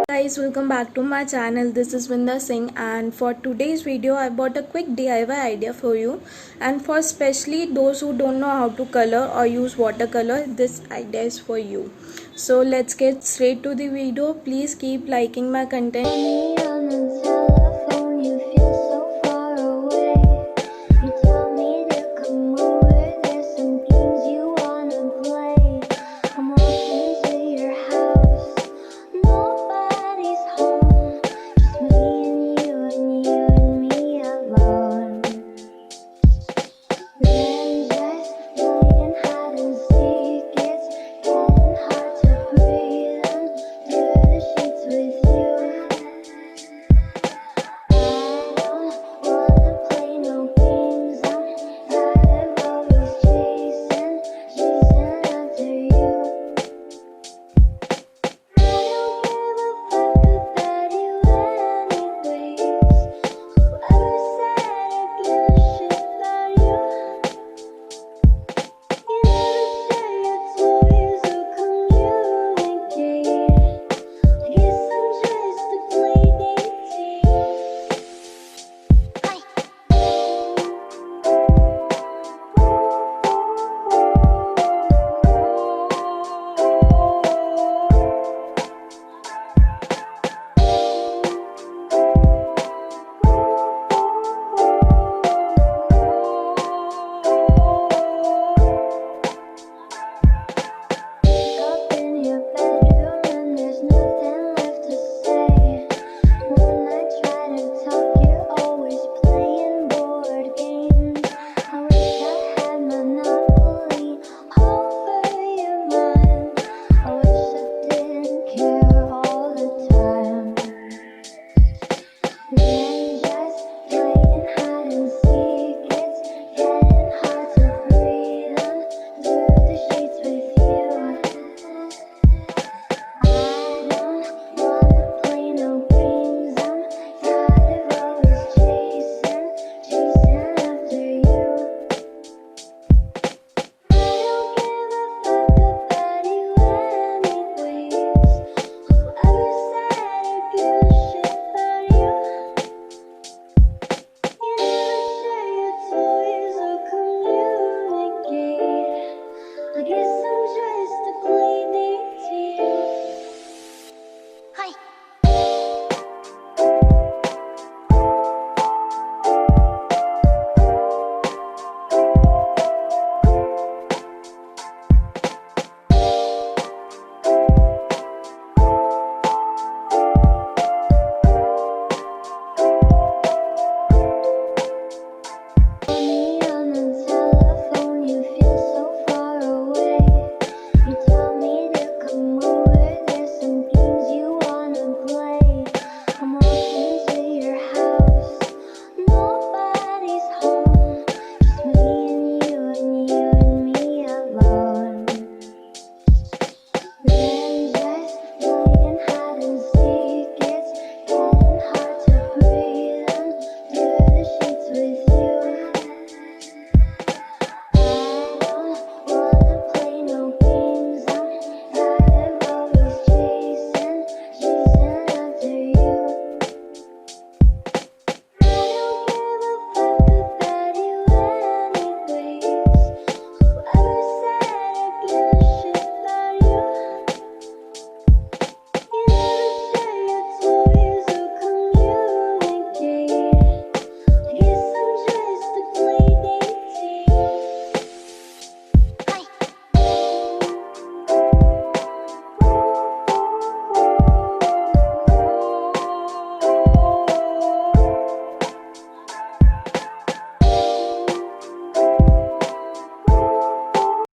Guys, welcome back to my channel. This is Vinda Singh, and for today's video I bought a quick DIY idea for you, and for especially those who don't know how to color or use watercolor, this idea is for you. So let's get straight to the video. Please keep liking my content.